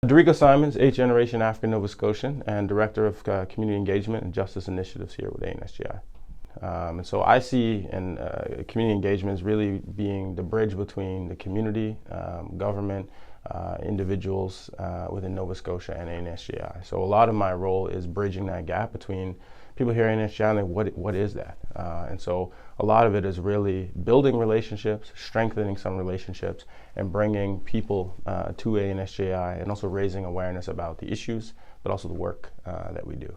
DeRico Symonds, 8th generation African Nova Scotian and Director of Community Engagement and Justice Initiatives here with ANSJI. And so I see community engagement as really being the bridge between the community, government, individuals within Nova Scotia and ANSJI. So a lot of my role is bridging that gap between people here at ANSJI and what is that? And so a lot of it is really building relationships, strengthening some relationships, and bringing people to ANSJI, and also raising awareness about the issues, but also the work that we do.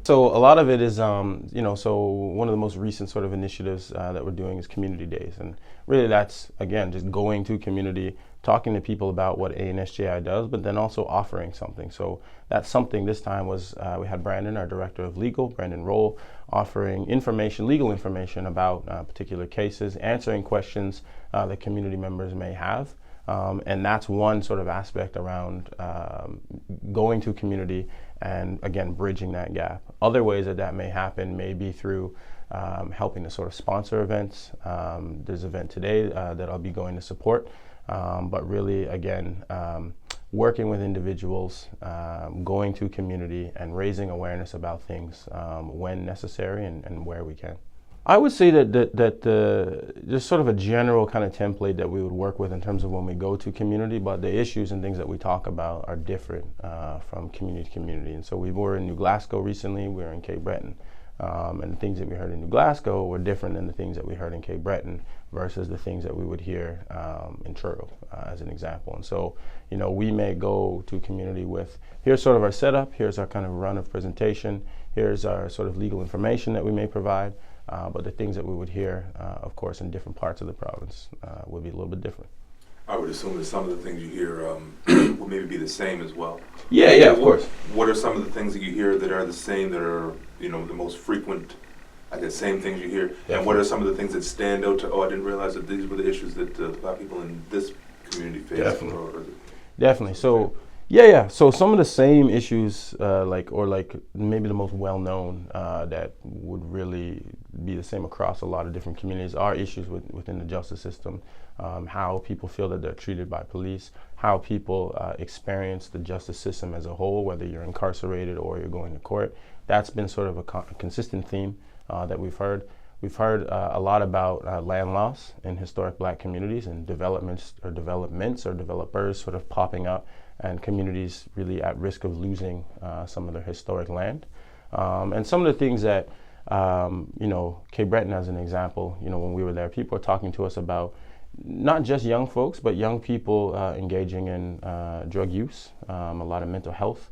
So a lot of it is, so one of the most recent sort of initiatives that we're doing is community days. And really that's, again, just going to community, talking to people about what ANSJI does, but then also offering something. So that's something this time was, we had Brandon, our Director of Legal, Brandon Roll, offering information, legal information about particular cases, answering questions that community members may have. And that's one sort of aspect around going to community and, again, bridging that gap. Other ways that may happen may be through helping to sort of sponsor events. There's an event today that I'll be going to support, but really, again, working with individuals, going to community and raising awareness about things when necessary and where we can. I would say that there's sort of a general kind of template that we would work with in terms of when we go to community, but the issues and things that we talk about are different from community to community. And so we were in New Glasgow recently, we were in Cape Breton, and the things that we heard in New Glasgow were different than the things that we heard in Cape Breton versus the things that we would hear in Truro, as an example. And so, we may go to community with, here's sort of our setup, here's our kind of run of presentation, here's our sort of legal information that we may provide. But the things that we would hear, of course, in different parts of the province would be a little bit different. I would assume that some of the things you hear will maybe be the same as well. Yeah, of course. What are some of the things that you hear that are the same, that are, the most frequent, I guess, same things you hear? Definitely. And what are some of the things that stand out to, I didn't realize that these were the issues that Black people in this community face? Definitely. So, yeah. So some of the same issues, like maybe the most well-known that would really be the same across a lot of different communities are issues within the justice system, how people feel that they're treated by police, how people experience the justice system as a whole, whether you're incarcerated or you're going to court. That's been sort of a consistent theme that we've heard. We've heard a lot about land loss in historic Black communities and developments or developers sort of popping up and communities really at risk of losing some of their historic land. And some of the things that, Cape Breton as an example, when we were there, people were talking to us about not just young folks, but young people engaging in drug use, a lot of mental health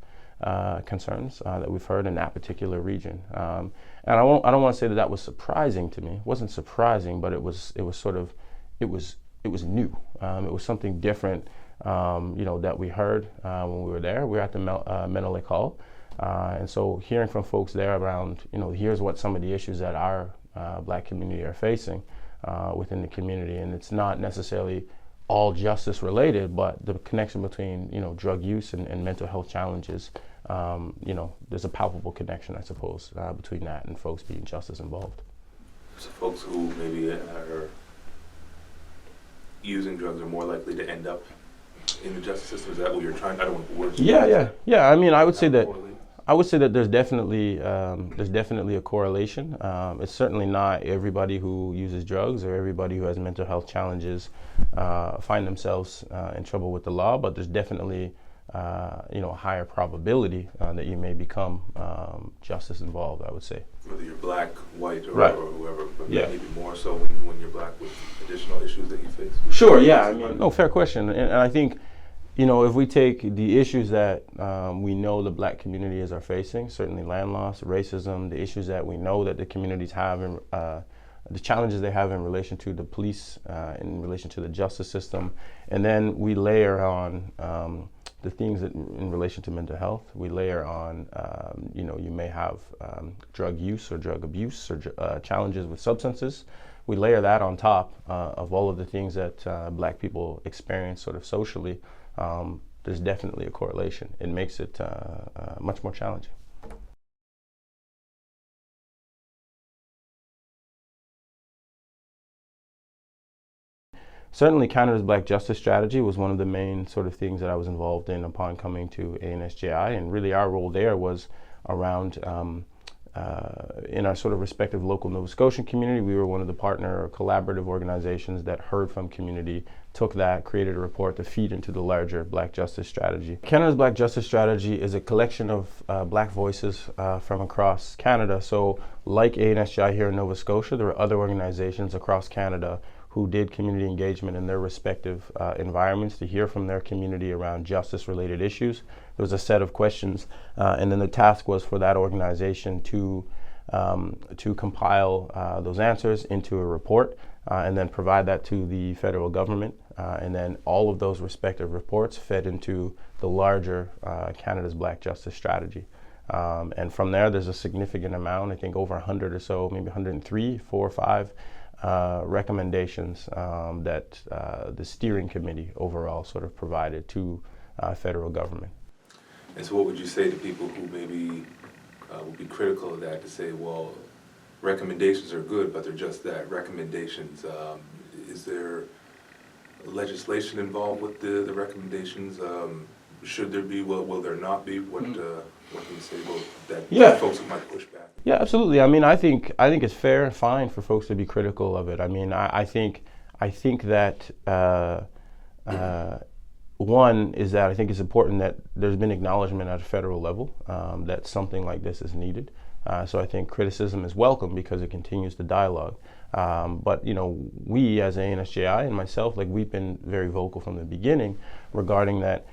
concerns that we've heard in that particular region. And I don't want to say that was surprising to me. It wasn't surprising, but it was new. It was something different, that we heard when we were there. We were at the Mental Lake Hall. And so hearing from folks there around, here's what some of the issues that our Black community are facing within the community. And it's not necessarily all justice related, but the connection between, drug use and mental health challenges, there's a palpable connection, I suppose, between that and folks being justice involved. So folks who maybe are using drugs are more likely to end up in the justice system. Is that what you're trying? I don't want words. Yeah. I mean, I would say that there's definitely a correlation. It's certainly not everybody who uses drugs or everybody who has mental health challenges find themselves in trouble with the law, but there's definitely a higher probability that you may become justice involved, I would say. Whether you're Black, white, or, right. or whoever, but yeah. maybe more so when you're Black with additional issues that you face. Sure, yeah. I mean, no, fair question. And I think, if we take the issues that we know the Black communities are facing, certainly land loss, racism, the issues that we know that the communities have, the challenges they have in relation to the police, in relation to the justice system, and then we layer on the things that in relation to mental health, we layer on, you may have drug use or drug abuse or challenges with substances. We layer that on top of all of the things that Black people experience sort of socially. There's definitely a correlation. It makes it much more challenging. certainly Canada's Black Justice Strategy was one of the main sort of things that I was involved in upon coming to ANSJI, and really our role there was around in our sort of respective local Nova Scotian community. We were one of the partner or collaborative organizations that heard from community, took that, created a report to feed into the larger Black Justice Strategy. Canada's Black Justice Strategy is a collection of Black voices from across Canada. So like ANSJI here in Nova Scotia, there are other organizations across Canada who did community engagement in their respective environments to hear from their community around justice-related issues. There was a set of questions, and then the task was for that organization to compile those answers into a report and then provide that to the federal government. And then all of those respective reports fed into the larger Canada's Black Justice Strategy. And from there, there's a significant amount, I think over 100 or so, maybe 103, 4 or 5 recommendations that the steering committee overall sort of provided to federal government. And so what would you say to people who maybe would be critical of that, to say, well, recommendations are good, but they're just that, recommendations. Is there legislation involved with the recommendations? Should there be? Will there not be? What can you say about that? Folks who might push back. Yeah, absolutely. I mean, I think it's fair and fine for folks to be critical of it. I mean, I think that one is that I think it's important that there's been acknowledgement at a federal level that something like this is needed. So I think criticism is welcome because it continues the dialogue. But you know, we as ANSJI and myself, like we've been very vocal from the beginning regarding that.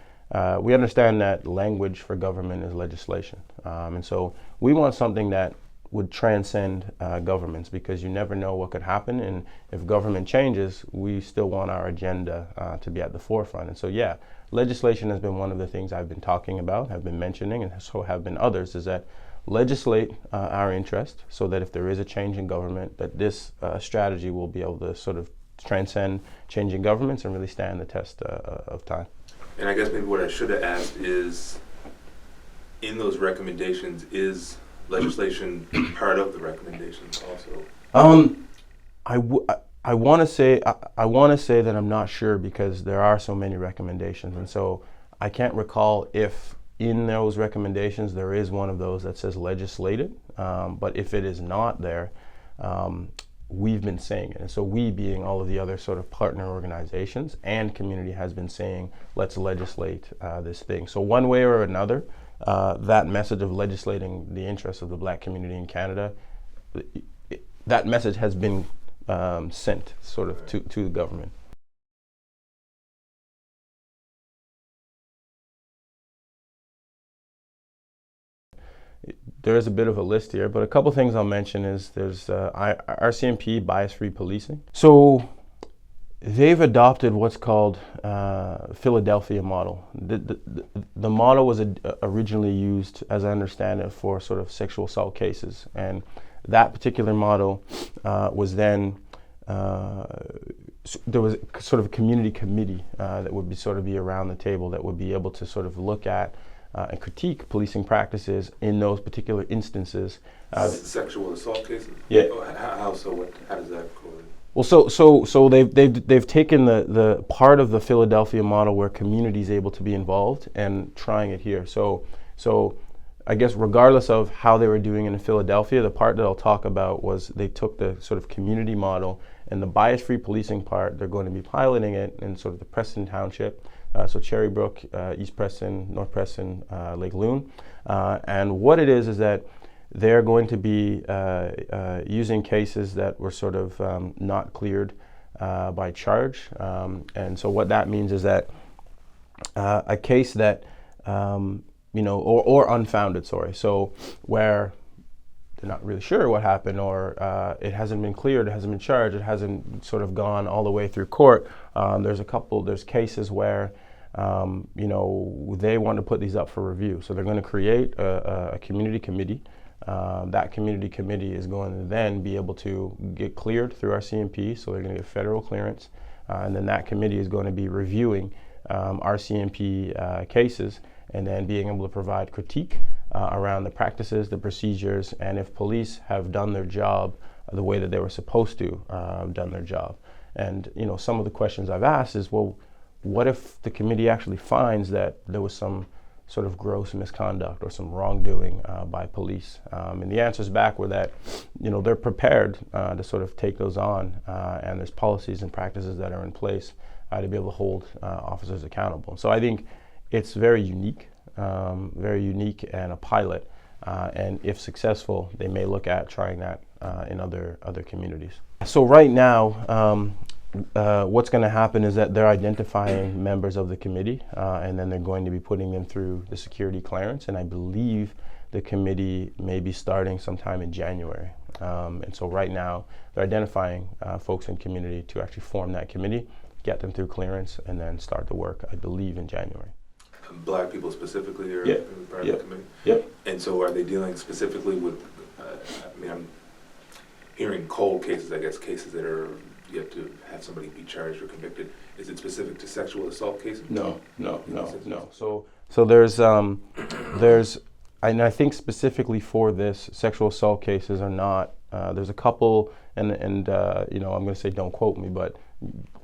We understand that language for government is legislation, and so we want something that would transcend governments, because you never know what could happen, and if government changes, we still want our agenda to be at the forefront. And so yeah, legislation has been one of the things I've been talking about, have been mentioning, and so have been others, is that legislate our interest so that if there is a change in government, that this strategy will be able to sort of transcend changing governments and really stand the test of time. And I guess maybe what I should have asked is, in those recommendations, is legislation part of the recommendations also? I want to say that I'm not sure, because there are so many recommendations, and so I can't recall if in those recommendations there is one of those that says legislated. But if it is not there, we've been saying it. And so we, being all of the other sort of partner organizations and community, has been saying, let's legislate this thing. So one way or another, that message of legislating the interests of the Black community in Canada, that message has been sent sort of to the government. There is a bit of a list here, but a couple things I'll mention is there's RCMP, bias-free policing. So they've adopted what's called Philadelphia model. The model was originally used, as I understand it, for sort of sexual assault cases, and that particular model was then there was sort of a community committee that would be around the table that would be able to sort of look at and critique policing practices in those particular instances. Sexual assault cases? Yeah. How so? How does that correlate? Well, so they've taken the part of the Philadelphia model where community is able to be involved and trying it here. So I guess regardless of how they were doing it in Philadelphia, the part that I'll talk about was they took the sort of community model, and the bias-free policing part, they're going to be piloting it in sort of the Preston Township. So Cherrybrook, East Preston, North Preston, Lake Loon. And what it is that they're going to be using cases that were sort of not cleared by charge. And so what that means is that a case that, or unfounded, so where they're not really sure what happened, or it hasn't been cleared, it hasn't been charged, it hasn't sort of gone all the way through court. There's cases where they want to put these up for review. So they're going to create a community committee. That community committee is going to then be able to get cleared through our CMP, so they're going to get federal clearance. And then that committee is going to be reviewing our CMP cases, and then being able to provide critique around the practices, the procedures, and if police have done their job the way that they were supposed to done their job. And some of the questions I've asked is, well, what if the committee actually finds that there was some sort of gross misconduct or some wrongdoing by police? And the answers back were that, they're prepared to sort of take those on, and there's policies and practices that are in place to be able to hold officers accountable. So I think it's very unique and a pilot. And if successful, they may look at trying that in other communities. So right now, what's going to happen is that they're identifying members of the committee, and then they're going to be putting them through the security clearance. And I believe the committee may be starting sometime in January. And so right now, they're identifying folks in community to actually form that committee, get them through clearance, and then start the work, I believe, in January. Black people specifically are part of the committee? Yep. And so are they dealing specifically with, I'm hearing cold cases, I guess, cases that are yet to have somebody be charged or convicted. Is it specific to sexual assault cases? No. So there's, and I think specifically for this, sexual assault cases are not, there's a couple, and I'm going to say don't quote me, but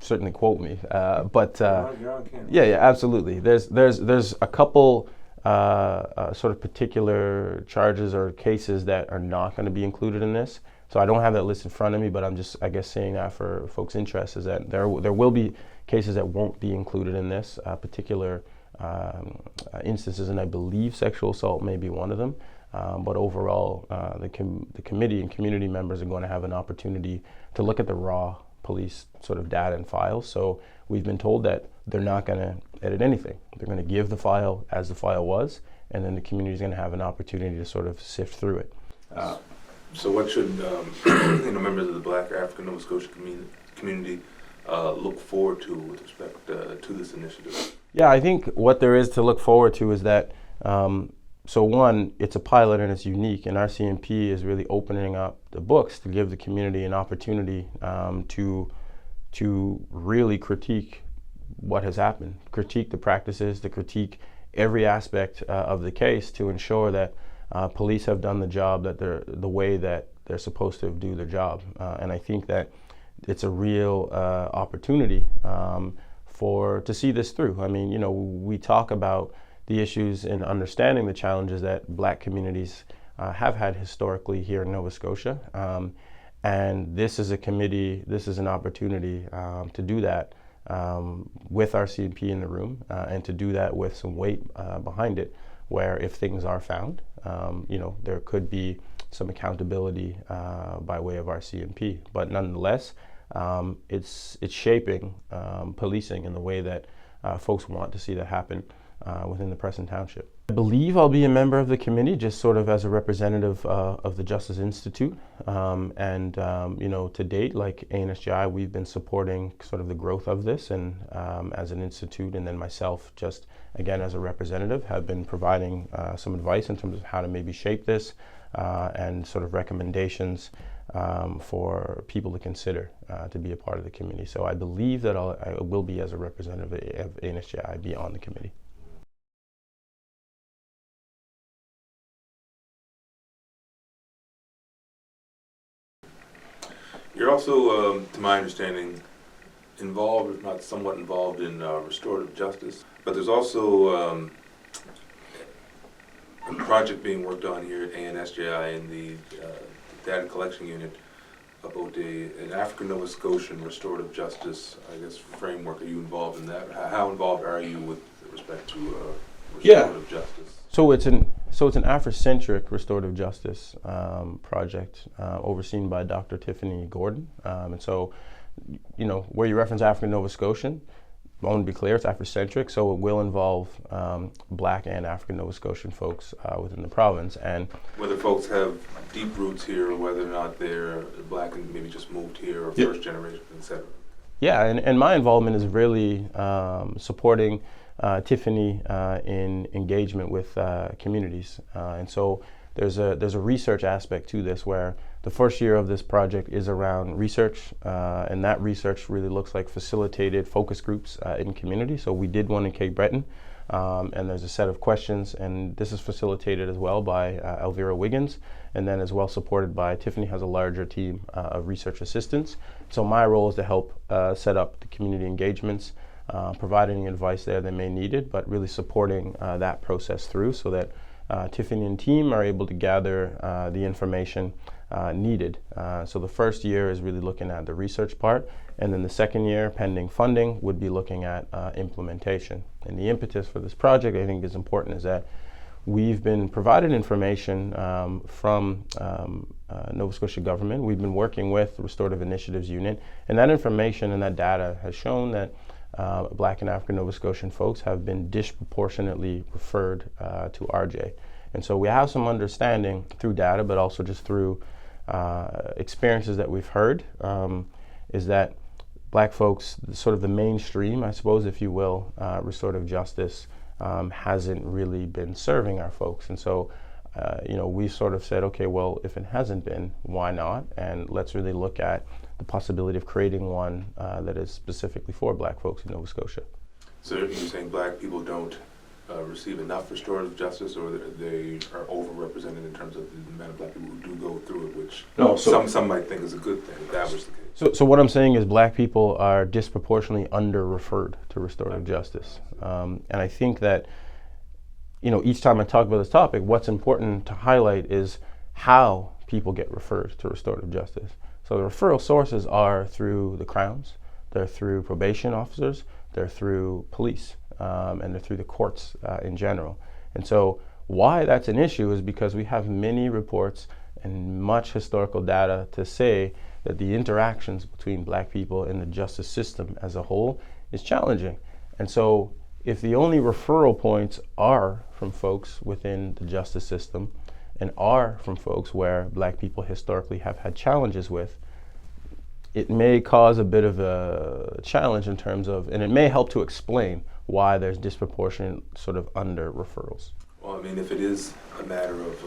certainly quote me. You're on camera. Yeah, absolutely. There's a couple sort of particular charges or cases that are not going to be included in this. So I don't have that list in front of me, but I'm just, I guess, saying that for folks' interest is that there will be cases that won't be included in this particular instances, and I believe sexual assault may be one of them. But overall, the committee and community members are going to have an opportunity to look at the raw police sort of data and files. So we've been told that they're not going to edit anything. They're going to give the file as the file was, and then the community is going to have an opportunity to sort of sift through it. So what should members of the Black or African Nova Scotia community look forward to with respect to this initiative? Yeah, I think what there is to look forward to is that, so one, it's a pilot and it's unique, and our CNP is really opening up the books to give the community an opportunity to really critique what has happened, critique the practices, to critique every aspect of the case to ensure that police have done the job the way that they're supposed to do their job. And I think that it's a real opportunity to see this through. I mean, we talk about the issues in understanding the challenges that Black communities have had historically here in Nova Scotia. And this is a committee, this is an opportunity to do that with our CNP in the room, and to do that with some weight behind it, where if things are found, there could be some accountability by way of our CNP. But nonetheless, it's shaping policing in the way that folks want to see that happen within the Preston Township. I believe I'll be a member of the committee, just sort of as a representative of the Justice Institute. To date, like ANSJI, we've been supporting sort of the growth of this, and as an institute, and then myself, just again as a representative, have been providing some advice in terms of how to maybe shape this and sort of recommendations for people to consider to be a part of the committee. So I believe that I will be, as a representative of ANSJI, be on the committee. You're also, to my understanding, involved, if not somewhat involved, in restorative justice. But there's also a project being worked on here at ANSJI in the data collection unit about an African Nova Scotian restorative justice, framework. Are you involved in that? How involved are you with respect to restorative justice? So it's an Afrocentric restorative justice project overseen by Dr. Tiffany Gordon. And so, where you reference African Nova Scotian, I want to be clear, it's Afrocentric, so it will involve Black and African Nova Scotian folks within the province. And whether folks have deep roots here, or whether or not they're Black and maybe just moved here, or first generation, etc. Yeah, and my involvement is really supporting Tiffany in engagement with communities, and so there's a research aspect to this, where the first year of this project is around research, and that research really looks like facilitated focus groups in community. So we did one in Cape Breton, and there's a set of questions, and this is facilitated as well by Elvira Wiggins, and then as well supported by Tiffany has a larger team of research assistants. So my role is to help set up the community engagements, providing advice there they may need it, but really supporting that process through so that Tiffany and team are able to gather the information needed. So the first year is really looking at the research part, and then the second year, pending funding, would be looking at implementation. And the impetus for this project, I think, is important, is that we've been provided information from Nova Scotia government. We've been working with the Restorative Initiatives Unit, and that information and that data has shown that Black and African Nova Scotian folks have been disproportionately referred to RJ. And so we have some understanding through data, but also just through experiences that we've heard, is that Black folks, sort of the mainstream, I suppose, if you will, restorative justice hasn't really been serving our folks. And so, we sort of said, okay, well, if it hasn't been, why not? And let's really look at the possibility of creating one that is specifically for Black folks in Nova Scotia. So you're saying Black people don't receive enough restorative justice, or that they are overrepresented in terms of the amount of Black people who do go through it, which some might think is a good thing, if that was the case. So what I'm saying is Black people are disproportionately under-referred to restorative justice. And I think that, each time I talk about this topic, what's important to highlight is how people get referred to restorative justice. So the referral sources are through the Crowns, they're through probation officers, they're through police, and they're through the courts in general. And so why that's an issue is because we have many reports and much historical data to say that the interactions between Black people in the justice system as a whole is challenging. And so if the only referral points are from folks within the justice system and are from folks where Black people historically have had challenges with, it may cause a bit of a challenge in terms of, and it may help to explain why there's disproportionate sort of under referrals. Well, I mean, if it is a matter of,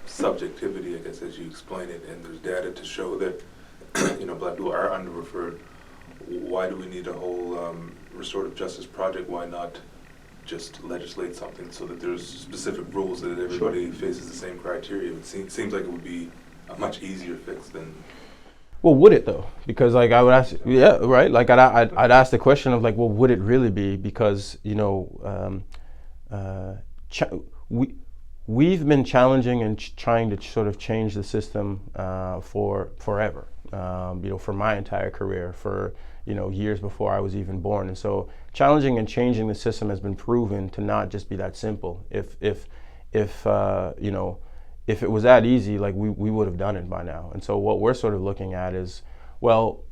subjectivity, as you explain it, and there's data to show that, Black people are under referred, why do we need a whole restorative justice project? Why not just legislate something so that there's specific rules that everybody faces the same criteria? It seems like it would be a much easier fix than... Well, would it though? Because I would ask, yeah, right? I'd ask the question of well, would it really be? Because we've been challenging and trying to sort of change the system for forever. For my entire career, for years before I was even born, and so challenging and changing the system has been proven to not just be that simple. If it was that easy, we would have done it by now. And so what we're sort of looking at is, well,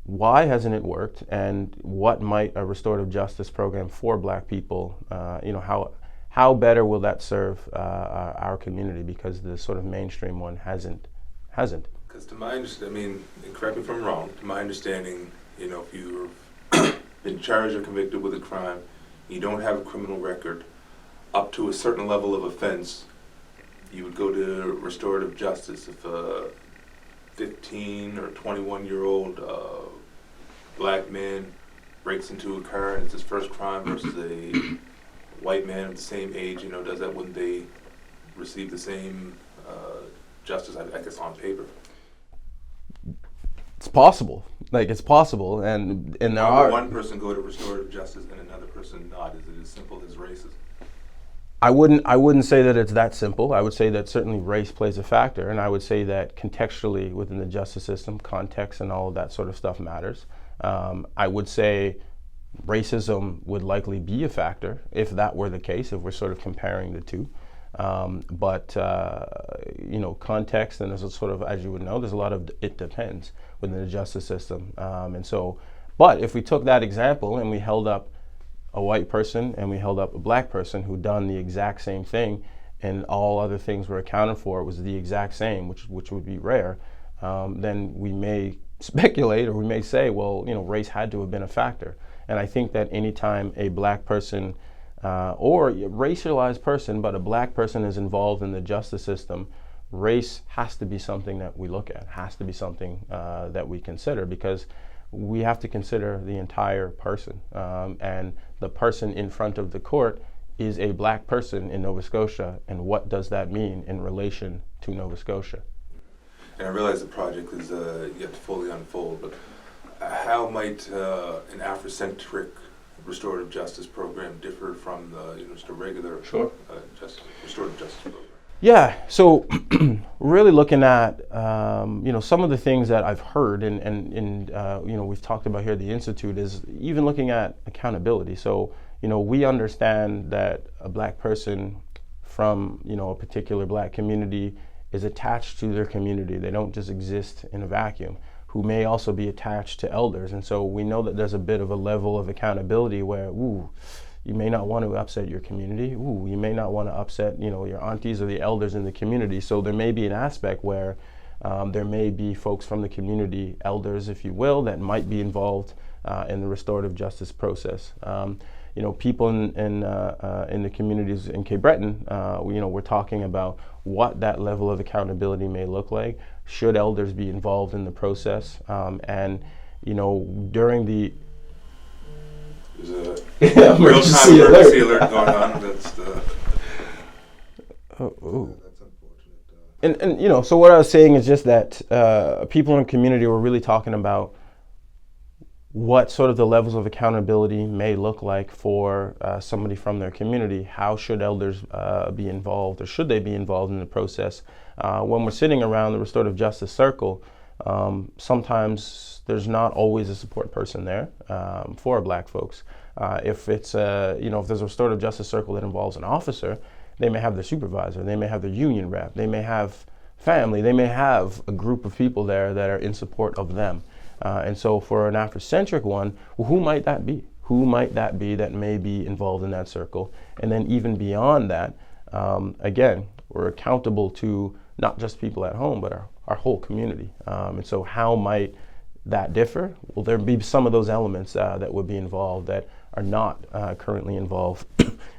why hasn't it worked, and what might a restorative justice program for Black people, how better will that serve our community, because the sort of mainstream one hasn't. Because to my understanding, correct me if I'm wrong, to my understanding, if you've been charged or convicted with a crime, you don't have a criminal record, up to a certain level of offense, you would go to restorative justice. If a 15 or 21-year-old Black man breaks into a car and it's his first crime versus a white man of the same age, wouldn't they receive the same justice, I guess, on paper? It's possible. It's possible, and there are... one person go to restorative justice and another person not? Is it as simple as racism? I wouldn't say that it's that simple. I would say that certainly race plays a factor, and I would say that contextually within the justice system, context and all of that sort of stuff matters. I would say racism would likely be a factor if that were the case, if we're sort of comparing the two. But context, and there's a sort of, as you would know, there's a lot of it depends within the justice system. But if we took that example and we held up a white person and we held up a Black person who done the exact same thing, and all other things were accounted for, it was the exact same, which would be rare, then we may speculate, or we may say, well, race had to have been a factor. And I think that anytime a Black person or a racialized person, but a Black person is involved in the justice system, race has to be something that we look at, has to be something that we consider, because we have to consider the entire person. And the person in front of the court is a black person in Nova Scotia, and what does that mean in relation to Nova Scotia? And I realize the project is yet to fully unfold, but how might an Afrocentric restorative justice program differ from the just a regular restorative justice program? Yeah, so really looking at some of the things that I've heard and we've talked about here at the Institute is even looking at accountability. So we understand that a black person from a particular black community is attached to their community. They don't just exist in a vacuum, who may also be attached to elders. And so we know that there's a bit of a level of accountability where, you may not want to upset your community. You may not want to upset, your aunties or the elders in the community. So there may be an aspect where there may be folks from the community, elders, if you will, that might be involved in the restorative justice process. People in the communities in Cape Breton, we're talking about what that level of accountability may look like. Should elders be involved in the process? During the There's a real-time emergency alert going on. That's the. That's unfortunate. And so what I was saying is just that people in the community were really talking about what sort of the levels of accountability may look like for somebody from their community. How should elders be involved, or should they be involved in the process? When we're sitting around the restorative justice circle, sometimes there's not always a support person there for black folks. If it's if there's a restorative justice circle that involves an officer, they may have their supervisor, they may have their union rep, they may have family, they may have a group of people there that are in support of them. And so for an Afrocentric one, who might that be? Who might that be that may be involved in that circle? And then even beyond that, again, we're accountable to not just people at home, but our whole community. And so how might that differ? Well, there be some of those elements that would be involved that are not currently involved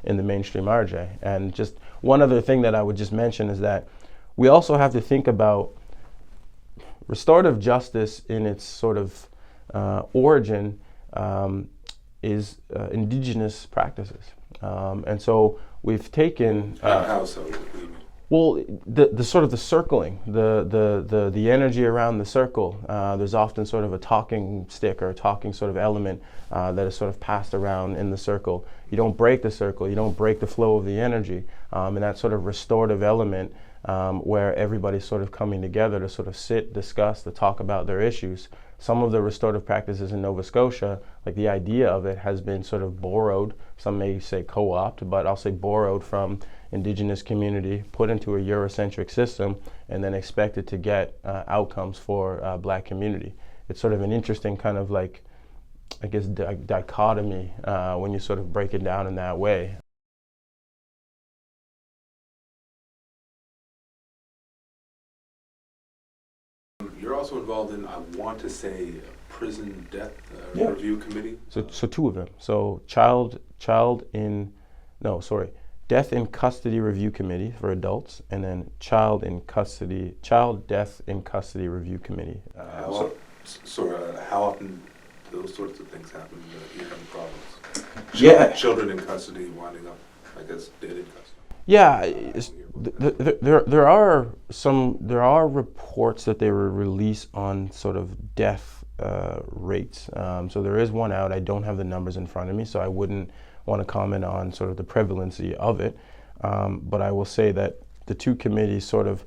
in the mainstream RJ. And just one other thing that I would just mention is that we also have to think about restorative justice in its sort of origin is indigenous practices. And so we've taken... how so? Well, the sort of the circling, the energy around the circle, there's often sort of a talking stick or a talking sort of element that is sort of passed around in the circle. You don't break the circle, you don't break the flow of the energy, and that sort of restorative element where everybody's sort of coming together to sort of sit, discuss, to talk about their issues. Some of the restorative practices in Nova Scotia, like the idea of it has been sort of borrowed, some may say co-opted, but I'll say borrowed from indigenous community, put into a Eurocentric system, and then expected to get outcomes for black community. It's sort of an interesting kind of like, I guess, dichotomy when you sort of break it down in that way. You're also involved in, I want to say, a prison death review committee? So two of them. So Death in Custody Review Committee for adults, and then Child Death in Custody Review Committee. How often do those sorts of things happen? You have problems. Children in custody winding up, I guess, dead in custody. Yeah, there are reports that they were released on sort of death rates. So there is one out. I don't have the numbers in front of me, so I wouldn't want to comment on sort of the prevalency of it. But I will say that the two committees sort of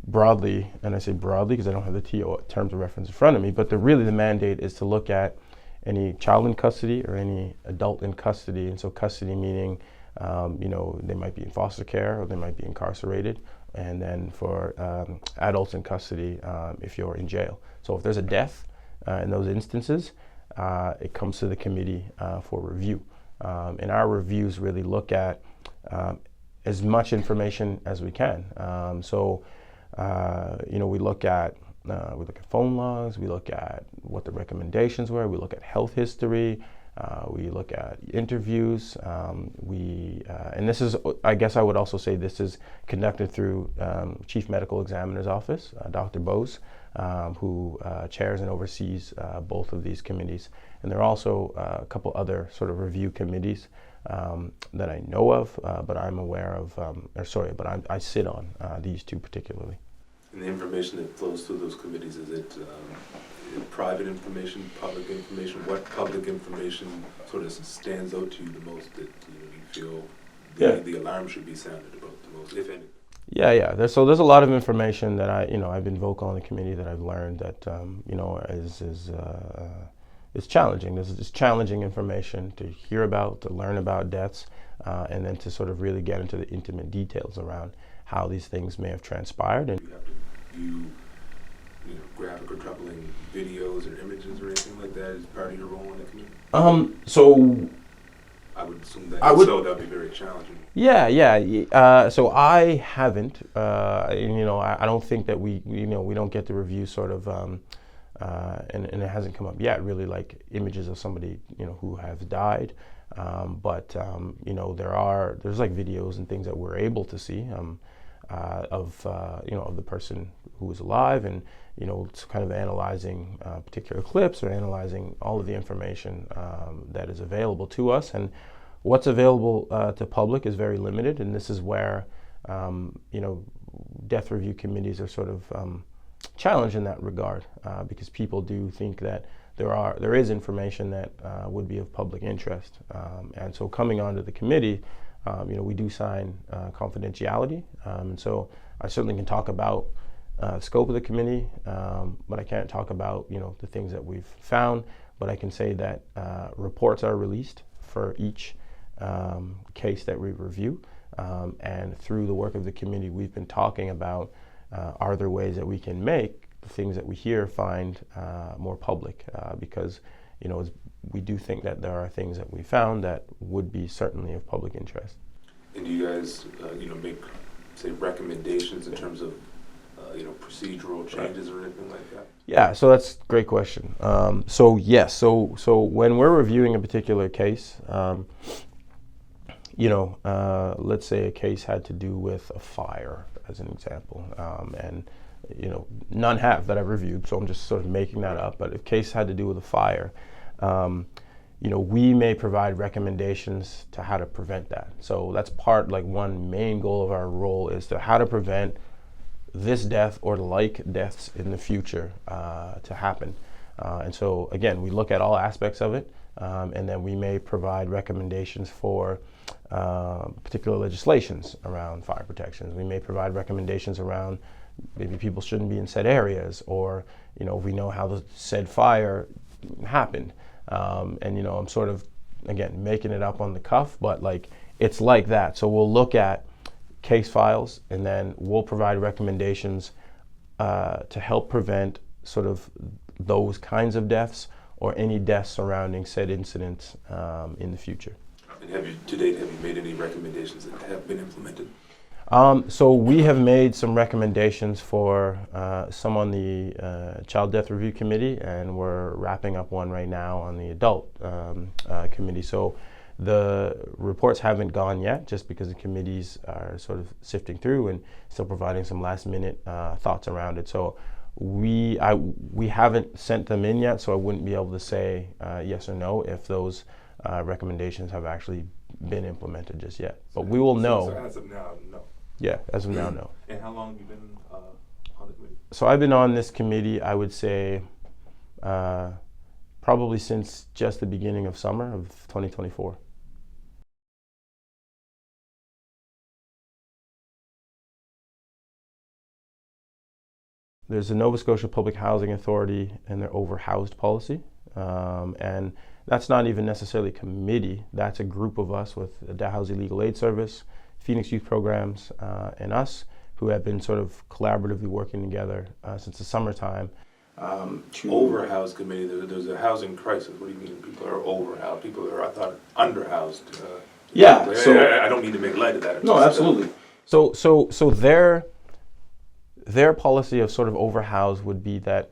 broadly, and I say broadly because I don't have the terms of reference in front of me, but the mandate is to look at any child in custody or any adult in custody. And so custody meaning, they might be in foster care or they might be incarcerated. And then for adults in custody, if you're in jail. So if there's a death in those instances, it comes to the committee for review. And our reviews really look at as much information as we can. We look at phone logs, we look at what the recommendations were, we look at health history, we look at interviews, and this is, I guess I would also say this is conducted through Chief Medical Examiner's Office, Dr. Bose, who chairs and oversees both of these committees. And there are also a couple other sort of review committees that I know of, but I'm aware of, but I sit on these two particularly. And the information that flows through those committees, is it private information, public information? What public information sort of stands out to you the most that you feel the alarm should be sounded about the most, if any? Yeah. There's a lot of information that I've been vocal on the committee that I've learned that is challenging. It's challenging information to hear about, to learn about deaths, and then to sort of really get into the intimate details around how these things may have transpired. And you have to view, graphic or troubling videos or images or anything like that as part of your role in the community? So I would assume that that'd be very challenging. Yeah. So I haven't, I don't think that we don't get to review sort of, and it hasn't come up yet, really, like images of somebody, who has died. But there's like videos and things that we're able to see of the person who is alive, and it's kind of analyzing particular clips or analyzing all of the information that is available to us. And what's available to public is very limited, and this is where death review committees are sort of challenged in that regard, because people do think that there is information that would be of public interest, and so coming onto the committee, we do sign confidentiality, and so I certainly can talk about the scope of the committee, but I can't talk about the things that we've found. But I can say that reports are released for each case that we review, and through the work of the committee, we've been talking about are there ways that we can make the things that we find more public, because we do think that there are things that we found that would be certainly of public interest. And do you guys make, say, recommendations in terms of procedural changes or anything like that? Yeah, so that's a great question. So yes, so when we're reviewing a particular case, let's say a case had to do with a fire, as an example, and none have that I've reviewed, so I'm just sort of making that up. But if a case had to do with a fire, we may provide recommendations to how to prevent that. So that's one main goal of our role is to how to prevent this death or like deaths in the future to happen. And so again, we look at all aspects of it, and then we may provide recommendations for particular legislations around fire protections. We may provide recommendations around maybe people shouldn't be in said areas, or we know how the said fire happened. And I'm sort of, again, making it up on the cuff, but it's like that. So we'll look at case files, and then we'll provide recommendations to help prevent sort of those kinds of deaths or any deaths surrounding said incidents in the future. And to date, have you made any recommendations that have been implemented? So we have made some recommendations for some on the Child Death Review Committee, and we're wrapping up one right now on the Adult Committee. So the reports haven't gone yet, just because the committees are sort of sifting through and still providing some last-minute thoughts around it. So we haven't sent them in yet, so I wouldn't be able to say yes or no if those recommendations have actually been implemented just yet. But we will know. So as of now, no. Yeah, as of now, no. And how long have you been on the committee? So I've been on this committee, I would say, probably since just the beginning of summer of 2024. There's the Nova Scotia Public Housing Authority and their overhoused policy, and that's not even necessarily a committee. That's a group of us with the Dalhousie Legal Aid Service, Phoenix Youth Programs, and us, who have been sort of collaboratively working together since the summertime. Overhoused committee, there's a housing crisis. What do you mean people are overhoused? People are, I thought, underhoused. Yeah. So I don't mean to make light of that. No, absolutely. So their policy of sort of overhoused would be that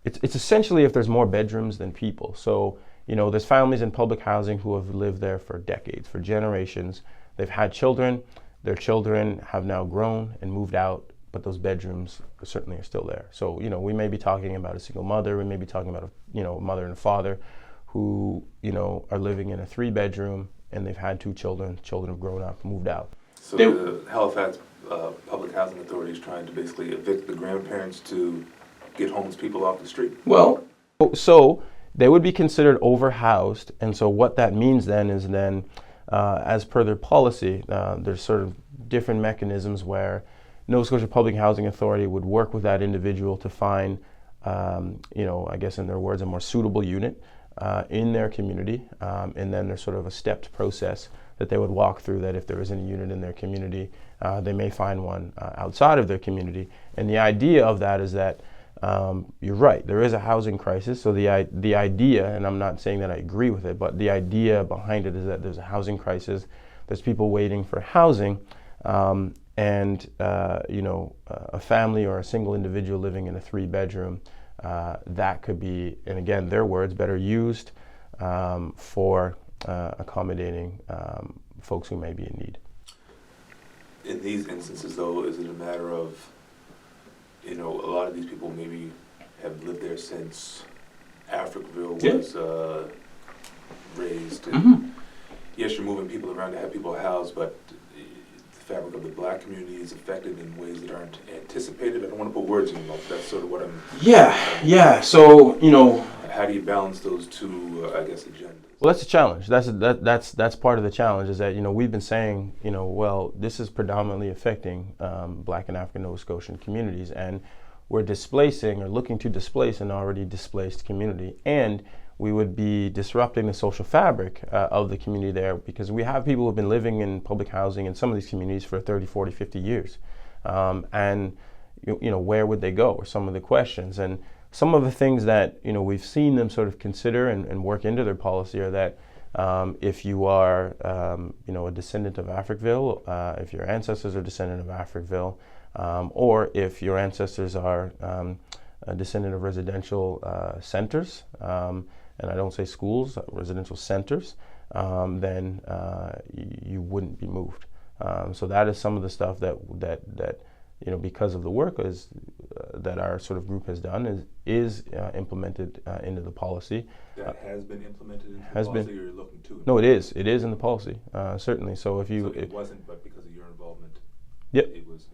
it's essentially if there's more bedrooms than people. So, there's families in public housing who have lived there for decades, for generations. They've had children. Their children have now grown and moved out but those bedrooms certainly are still there. So, you know, we may be talking about a single mother, we may be talking about a mother and a father who, you know, are living in a 3-bedroom and they've had 2 children, children have grown up, moved out. So the Halifax Public Housing Authority is trying to basically evict the grandparents to get homeless people off the street? Well, so they would be considered overhoused, and so what that means then is as per their policy, there's sort of different mechanisms where Nova Scotia Public Housing Authority would work with that individual to find, I guess in their words, a more suitable unit in their community, and then there's sort of a stepped process that they would walk through, that if there isn't a unit in their community, they may find one outside of their community. And the idea of that is that you're right, there is a housing crisis. So the idea, and I'm not saying that I agree with it, but the idea behind it is that there's a housing crisis. There's people waiting for housing, and a family or a single individual living in a 3-bedroom, that could be, and again, their words, better used for accommodating folks who may be in need. In these instances, though, is it a matter of, a lot of these people maybe have lived there since Africville was raised. And yes, you're moving people around to have people housed, but the fabric of the Black community is affected in ways that aren't anticipated. I don't want to put words in your mouth. That's sort of what I'm... Yeah. So, how do you balance those two, agendas? Well, that's a challenge. That's part of the challenge, is that, we've been saying, well, this is predominantly affecting Black and African Nova Scotian communities, and we're displacing or looking to displace an already displaced community, and we would be disrupting the social fabric of the community there, because we have people who have been living in public housing in some of these communities for 30, 40, 50 years. And, where would they go, are some of the questions. And some of the things that we've seen them sort of consider and work into their policy are that if you are a descendant of Africville, if your ancestors are descendant of Africville, or if your ancestors are a descendant of residential centers, and I don't say schools, residential centers, then you wouldn't be moved. So that is some of the stuff that because of the work that our sort of group has done is implemented into the policy. That has been implemented into the policy, or you're looking to? No, it is. It is in the policy, certainly. So if you... So it wasn't, but because of your involvement, yep. It was...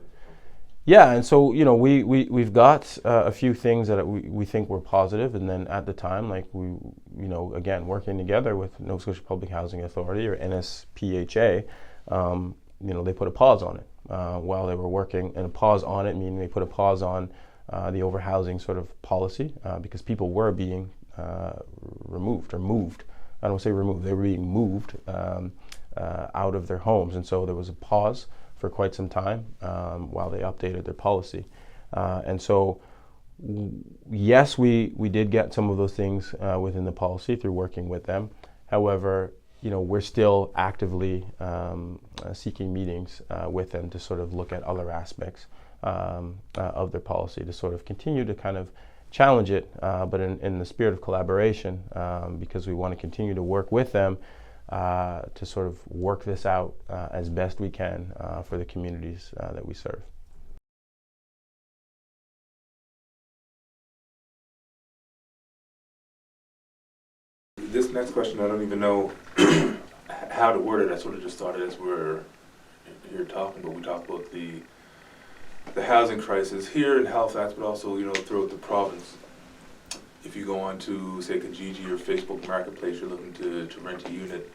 Yeah, and so, we've got a few things that we think were positive, and then at the time, like again, working together with Nova Scotia Public Housing Authority, or NSPHA, they put a pause on it while they were working, and a pause on it meaning they put a pause on the overhousing sort of policy, because people were being removed or moved. I don't say removed, they were being moved out of their homes, and so there was a pause for quite some time while they updated their policy. And so, yes, we did get some of those things within the policy through working with them. However, we're still actively seeking meetings with them to sort of look at other aspects of their policy, to sort of continue to kind of challenge it, but in the spirit of collaboration, because we want to continue to work with them to sort of work this out as best we can for the communities that we serve. This next question, I don't even know how to word it. I sort of just thought as we're here talking, but we talked about the housing crisis here in Halifax, but also throughout the province. If you go on to, say, Kijiji or Facebook Marketplace, you're looking to rent a unit,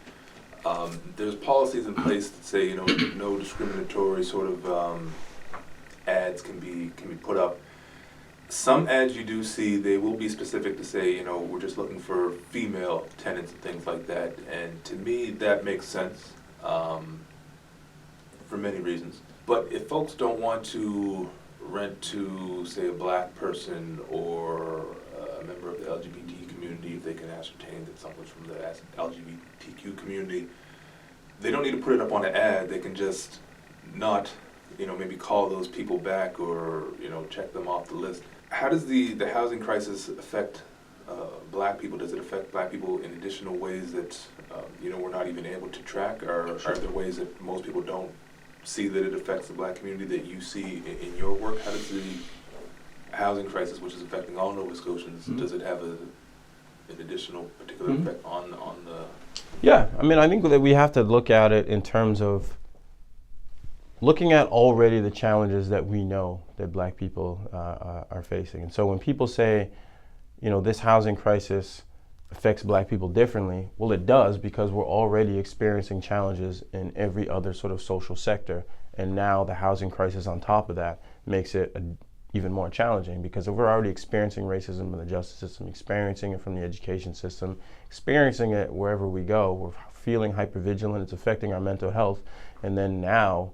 there's policies in place that say, no discriminatory sort of ads can be put up. Some ads you do see, they will be specific to say, we're just looking for female tenants and things like that. And to me, that makes sense for many reasons. But if folks don't want to rent to, say, a Black person or a member of the LGBT community, if they can ascertain that someone's from the LGBTQ community, they don't need to put it up on an ad. They can just not, maybe call those people back or, check them off the list. How does the housing crisis affect Black people? Does it affect Black people in additional ways that, we're not even able to track? Or are there ways that most people don't see that it affects the Black community that you see in your work? How does the housing crisis, which is affecting all Nova Scotians, does it have an additional particular effect on the... Yeah, I mean, I think that we have to look at it in terms of looking at already the challenges that we know that Black people are facing. And so when people say, you know, this housing crisis affects Black people differently, well, it does, because we're already experiencing challenges in every other sort of social sector. And now the housing crisis on top of that makes it even more challenging, because if we're already experiencing racism in the justice system, experiencing it from the education system, experiencing it wherever we go, we're feeling hypervigilant, it's affecting our mental health, and then now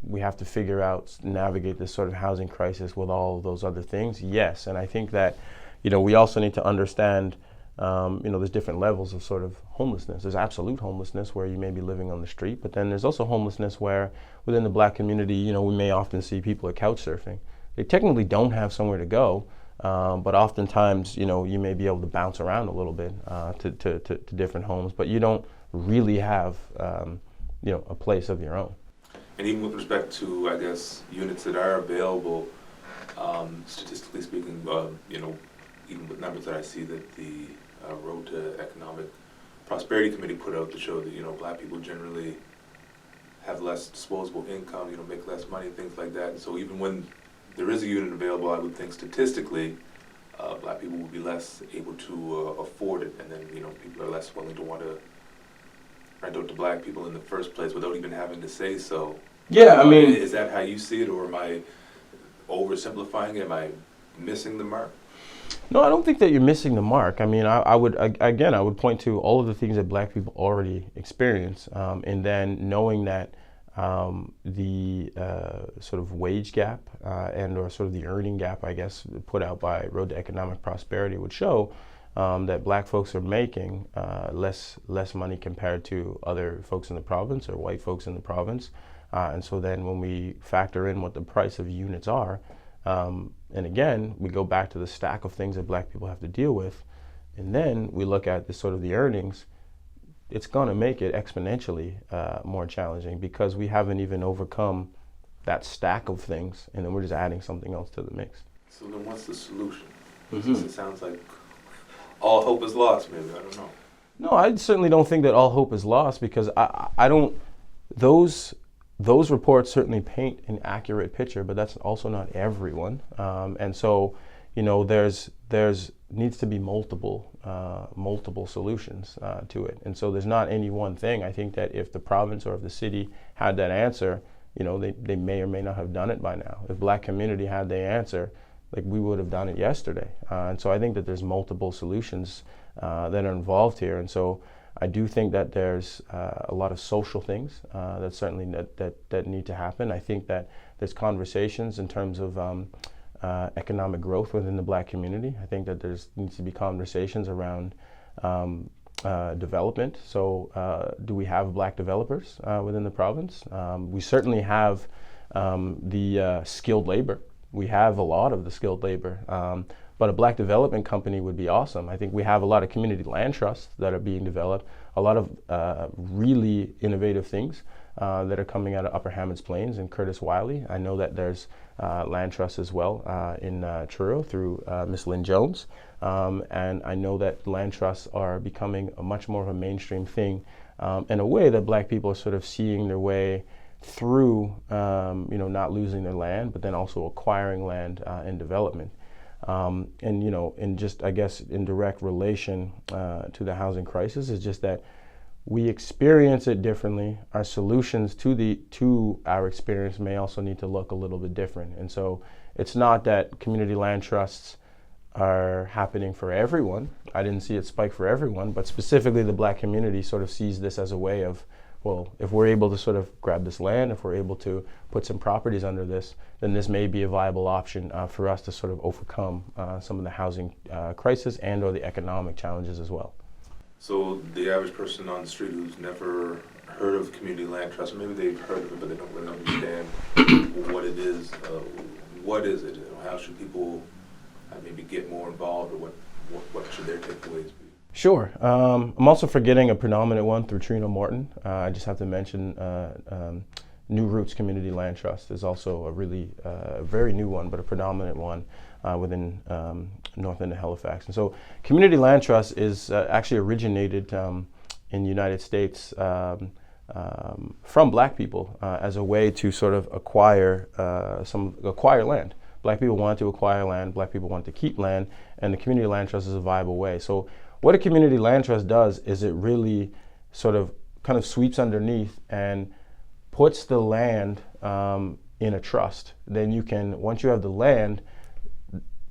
we have to figure out, navigate this sort of housing crisis with all of those other things. Yes, and I think that, you know, we also need to understand, you know, there's different levels of sort of homelessness. There's absolute homelessness where you may be living on the street, but then there's also homelessness where within the Black community, you know, we may often see people are couch surfing. They technically don't have somewhere to go, but oftentimes, you know, you may be able to bounce around a little bit to different homes, but you don't really have, you know, a place of your own. And even with respect to, I guess, units that are available, statistically speaking, you know, even with numbers that I see that the Road to Economic Prosperity Committee put out to show that, you know, Black people generally have less disposable income, you know, make less money, things like that. And so even when there is a unit available, I would think statistically, Black people would be less able to afford it, and then, you know, people are less willing to want to rent out to Black people in the first place without even having to say so. Yeah, I mean, is that how you see it, or am I oversimplifying it? Am I missing the mark? No, I don't think that you're missing the mark. I mean, I would point to all of the things that Black people already experience, and then knowing that the sort of wage gap and or sort of the earning gap, I guess, put out by Road to Economic Prosperity would show that Black folks are making less money compared to other folks in the province or white folks in the province. And so then when we factor in what the price of units are, and again, we go back to the stack of things that Black people have to deal with, and then we look at the sort of the earnings, it's going to make it exponentially more challenging, because we haven't even overcome that stack of things, and then we're just adding something else to the mix. So then what's the solution? It sounds like all hope is lost, maybe, I don't know. No, I certainly don't think that all hope is lost, because I don't, those reports certainly paint an accurate picture, but that's also not everyone. And so, you know, there's needs to be multiple solutions to it. And so there's not any one thing. I think that if the province or if the city had that answer, you know, they may or may not have done it by now. If Black community had the answer, like, we would have done it yesterday. And so I think that there's multiple solutions that are involved here. And so I do think that there's a lot of social things that certainly that need to happen. I think that there's conversations in terms of economic growth within the Black community. I think that needs to be conversations around development. So do we have Black developers within the province? We certainly have the skilled labor. We have a lot of the skilled labor. But a Black development company would be awesome. I think we have a lot of community land trusts that are being developed, a lot of really innovative things that are coming out of Upper Hammonds Plains and Curtis Wiley. I know that there's land trusts as well in Truro through Miss Lynn Jones. And I know that land trusts are becoming a much more of a mainstream thing in a way that Black people are sort of seeing their way through, you know, not losing their land, but then also acquiring land in development. And, you know, in just, I guess, in direct relation to the housing crisis is just that we experience it differently. Our solutions to our experience may also need to look a little bit different. And so it's not that community land trusts are happening for everyone. I didn't see it spike for everyone, but specifically the Black community sort of sees this as a way of, well, if we're able to sort of grab this land, if we're able to put some properties under this, then this may be a viable option for us to sort of overcome some of the housing crisis and or the economic challenges as well. So the average person on the street who's never heard of community land trust, maybe they've heard of it, but they don't really understand what it is. What is it? How should people maybe get more involved, or what should their takeaways be? Sure. I'm also forgetting a predominant one through Trina Morton. I just have to mention New Roots Community Land Trust is also a really very new one, but a predominant one within north end of Halifax. And so community land trust is actually originated in the United States from black people as a way to sort of acquire land. Black people wanted to acquire land, black people wanted to keep land, and the community land trust is a viable way. So what a community land trust does is it really sort of kind of sweeps underneath and puts the land in a trust. Then you can, once you have the land,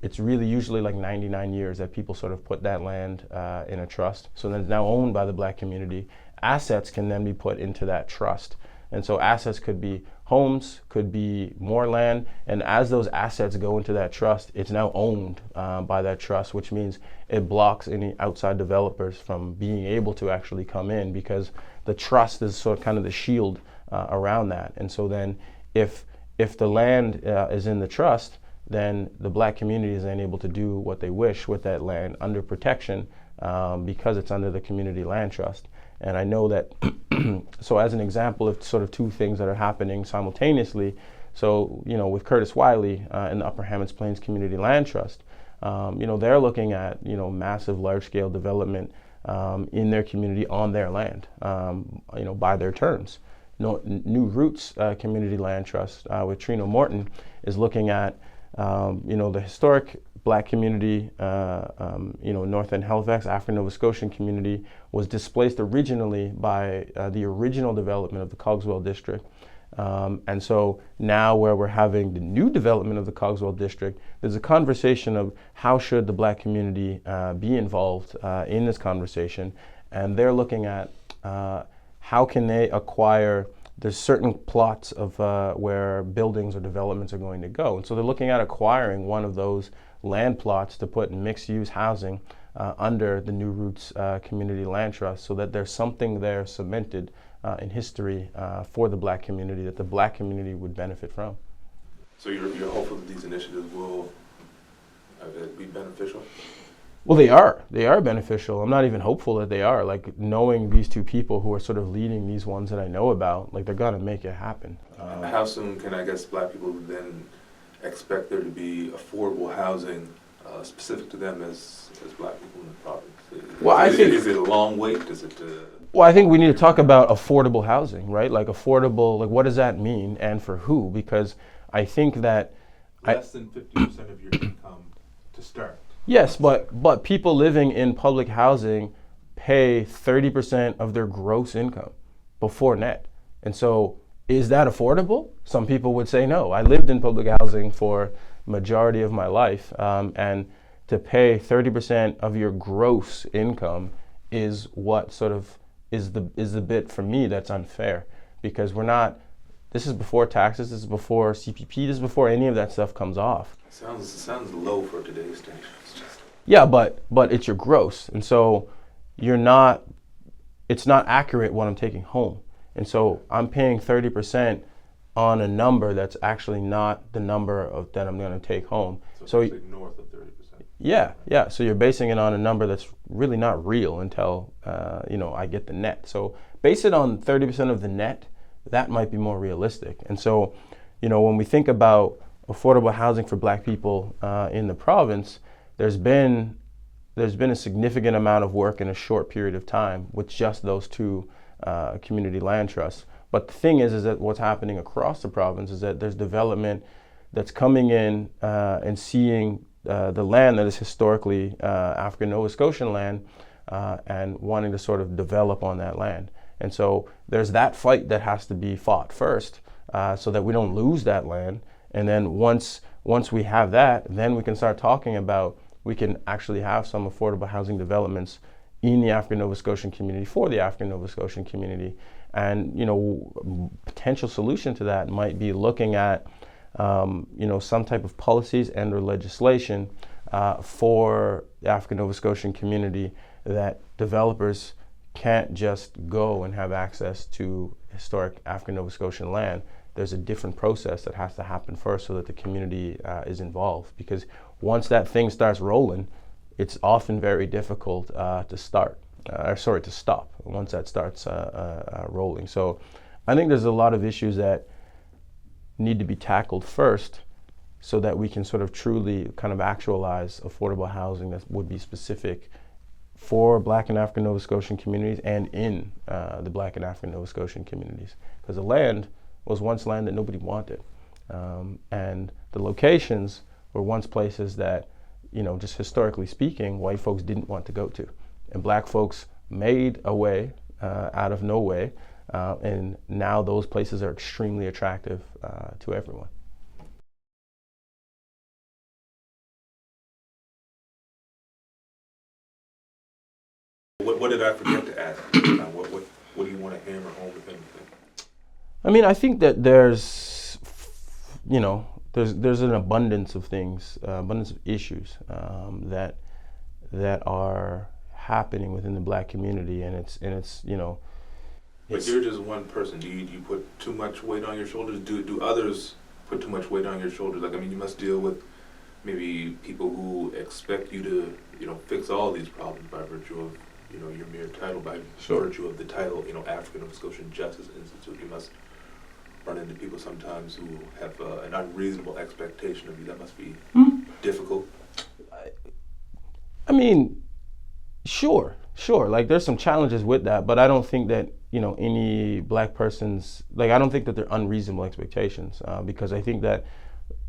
it's really usually like 99 years that people sort of put that land in a trust. So then it's now owned by the black community. Assets can then be put into that trust. And so assets could be homes, could be more land, and as those assets go into that trust, it's now owned by that trust, which means it blocks any outside developers from being able to actually come in, because the trust is sort of kind of the shield around that. And so then if the land is in the trust, then the black community is then able to do what they wish with that land under protection because it's under the community land trust. And I know that, so as an example of sort of two things that are happening simultaneously, so, with Curtis Wiley and the Upper Hammonds Plains Community Land Trust, they're looking at, massive large-scale development in their community on their land, by their terms. New Roots Community Land Trust with Trino Morton is looking at, the historic black community, North End Halifax, African Nova Scotian community was displaced originally by the original development of the Cogswell District. And so now where we're having the new development of the Cogswell District, there's a conversation of how should the black community be involved in this conversation. And they're looking at how can they acquire. There's certain plots of where buildings or developments are going to go. And so they're looking at acquiring one of those land plots to put mixed-use housing under the New Roots Community Land Trust, so that there's something there cemented in history for the black community that the black community would benefit from. So you're hopeful that these initiatives will be beneficial? Well, they are. They are beneficial. I'm not even hopeful that they are. Like, knowing these two people who are sort of leading these ones that I know about, like, they're gonna make it happen. How soon can, I guess, black people then expect there to be affordable housing specific to them as black people in the province? Well, I think, is it a long wait? Is it? Well, I think we need to talk about affordable housing, right? Like, affordable. Like, what does that mean, and for who? Because I think that less than 50% of your income to start. Yes, but people living in public housing pay 30% of their gross income before net. And so is that affordable? Some people would say no. I lived in public housing for majority of my life, and to pay 30% of your gross income is what sort of is the bit for me that's unfair, because this is before taxes, this is before CPP, this is before any of that stuff comes off. Sounds low for today's standards. Yeah, but it's your gross, and so it's not accurate what I'm taking home. And so I'm paying 30% on a number that's actually not the number that I'm going to take home. So north of 30%. Yeah. So you're basing it on a number that's really not real until I get the net. So base it on 30% of the net. That might be more realistic. And so, when we think about affordable housing for black people in the province, there's been a significant amount of work in a short period of time with just those two community land trusts. But the thing is that what's happening across the province is that there's development that's coming in and seeing the land that is historically African Nova Scotian land and wanting to sort of develop on that land. And so there's that fight that has to be fought first so that we don't lose that land. And then once we have that, then we can start talking about, we can actually have some affordable housing developments in the African Nova Scotian community for the African Nova Scotian community. And, potential solution to that might be looking at, some type of policies and or legislation for the African Nova Scotian community that developers can't just go and have access to historic African Nova Scotian land. There's a different process that has to happen first so that the community is involved. Because once that thing starts rolling, it's often very difficult to stop once that starts rolling. So I think there's a lot of issues that need to be tackled first so that we can sort of truly kind of actualize affordable housing that would be specific for Black and African Nova Scotian communities and in the Black and African Nova Scotian communities. Because the land was once land that nobody wanted. And the locations were once places that, just historically speaking, white folks didn't want to go to. And Black folks made a way out of no way. And now those places are extremely attractive to everyone. What did I forget to ask? What do you want to hammer home, if anything? I mean, I think that there's an abundance of things, abundance of issues that are happening within the Black community, and it's But you're just one person. Do you put too much weight on your shoulders? Do others put too much weight on your shoulders? Like, I mean, you must deal with maybe people who expect you to, fix all these problems by virtue of, your mere title, by virtue of the title, African Nova Scotian Justice Institute. You must run into people sometimes who have an unreasonable expectation of you. That must be difficult. I mean, sure. Like, there's some challenges with that, but I don't think that, any Black person's, I don't think that they're unreasonable expectations, because I think that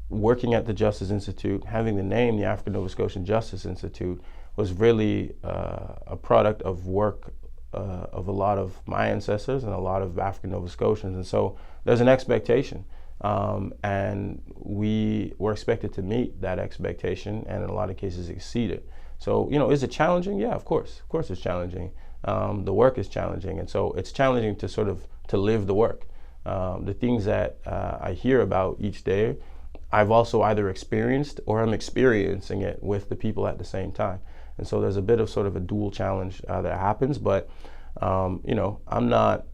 working at the Justice Institute, having the name the African Nova Scotian Justice Institute, was really a product of work of a lot of my ancestors and a lot of African Nova Scotians. And so there's an expectation, and we were expected to meet that expectation, and in a lot of cases exceed it. So, is it challenging? Yeah, of course it's challenging. The work is challenging, and so it's challenging to sort of to live the work. The things that I hear about each day, I've also either experienced or I'm experiencing it with the people at the same time. And so there's a bit of sort of a dual challenge that happens, but I'm not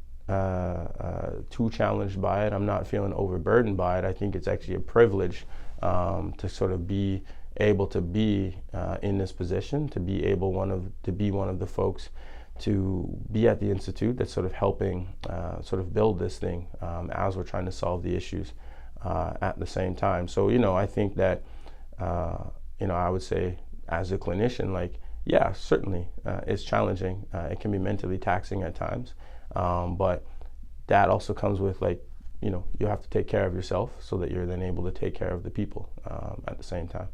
too challenged by it. I'm not feeling overburdened by it. I think it's actually a privilege to sort of be able to be in this position, to be one of the folks to be at the Institute that's sort of helping sort of build this thing as we're trying to solve the issues at the same time. So, I think that, I would say as a clinician, yeah, certainly it's challenging. It can be mentally taxing at times, but that also comes with you have to take care of yourself so that you're then able to take care of the people at the same time.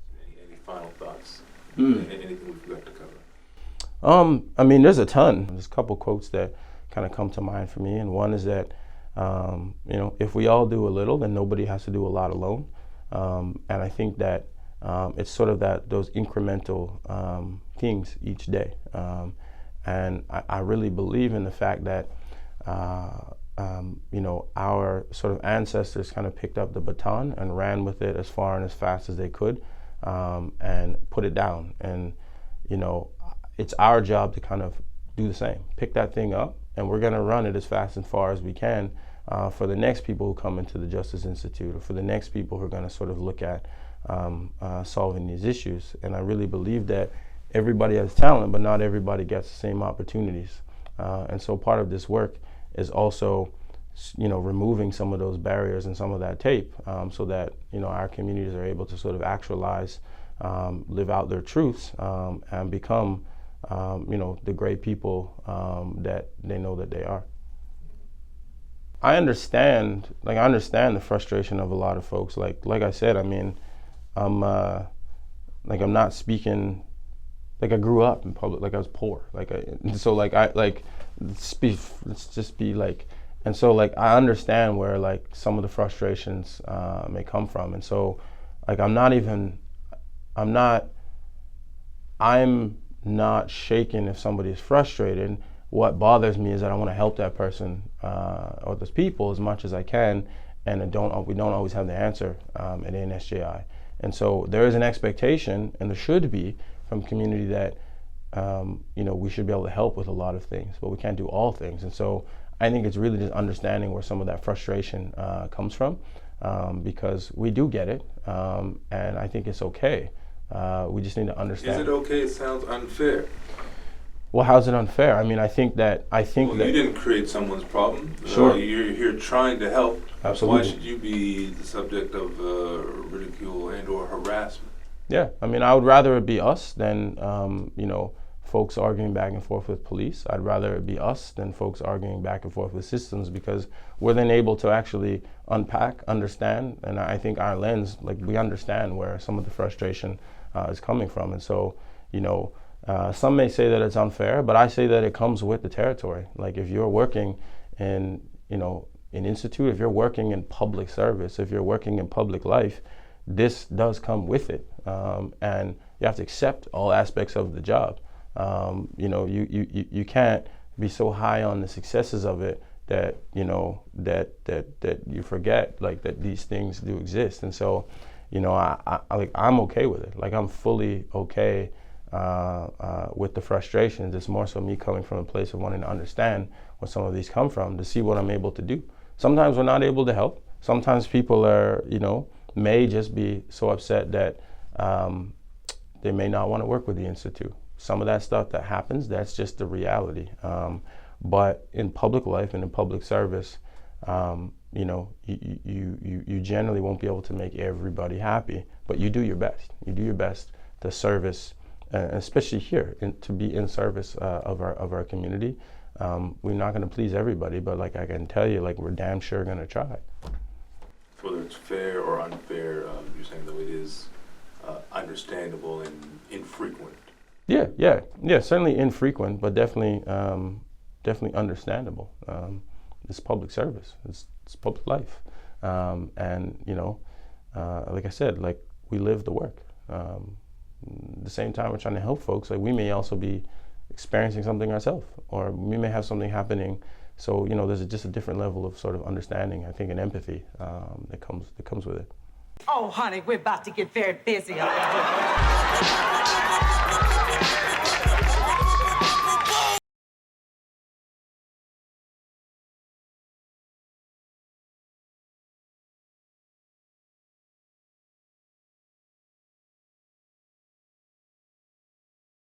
Any final thoughts? Anything we forgot to cover? I mean, there's a ton. There's a couple quotes that kind of come to mind for me, and one is that, if we all do a little, then nobody has to do a lot alone. And I think that it's sort of those incremental things each day. And I really believe in the fact that, our sort of ancestors kind of picked up the baton and ran with it as far and as fast as they could, and put it down. And, it's our job to kind of do the same, pick that thing up, and we're going to run it as fast and far as we can for the next people who come into the Justice Institute, or for the next people who are going to sort of look at solving these issues. And I really believe that everybody has talent, but not everybody gets the same opportunities. And so part of this work is also, removing some of those barriers and some of that tape, so that, our communities are able to sort of actualize, live out their truths, and become, the great people that they know that they are. I understand the frustration of a lot of folks. Like I said, I mean, I'm not speaking, I grew up in public, I was poor, let's just be and so I understand where some of the frustrations may come from. And so I'm not shaken if somebody is frustrated. What bothers me is that I want to help that person or those people as much as I can, and we don't always have the answer at ANSJI. And so there is an expectation, and there should be, from community that we should be able to help with a lot of things, but we can't do all things. And so I think it's really just understanding where some of that frustration comes from, because we do get it, and I think it's okay. We just need to understand. Is it okay? It sounds unfair. Well, how's it unfair? I mean, I think that You didn't create someone's problem. Sure. You're here trying to help. Absolutely. Why should you be the subject of ridicule and or harassment? Yeah, I mean, I would rather it be us than folks arguing back and forth with police. I'd rather it be us than folks arguing back and forth with systems, because we're then able to actually unpack, understand, and I think our lens, like, we understand where some of the frustration is coming from. And so, some may say that it's unfair, but I say that it comes with the territory. Like, if you're working in, an institute, if you're working in public service, if you're working in public life, this does come with it, and you have to accept all aspects of the job. You can't be so high on the successes of it that that you forget, like, that these things do exist. And so, I'm okay with it. Like, I'm fully okay with the frustrations. It's more so me coming from a place of wanting to understand where some of these come from, to see what I'm able to do. Sometimes we're not able to help. Sometimes people are, may just be so upset that they may not want to work with the Institute. Some of that stuff that happens, that's just the reality. But in public life and in public service, you generally won't be able to make everybody happy, but you do your best. You do your best to service, especially here, to be in service of our community. We're not going to please everybody, but, like, I can tell you, like, we're damn sure going to try. Whether it's fair or unfair, you're saying, though, it is understandable and infrequent. Yeah, certainly infrequent, but definitely understandable. It's public service. It's public life, and like I said, like, we live the work. At the same time, we're trying to help folks. Like, we may also be experiencing something ourselves, or we may have something happening. So, there's just a different level of sort of understanding, I think, and empathy that comes with it. Oh, honey, we're about to get very busy up in here.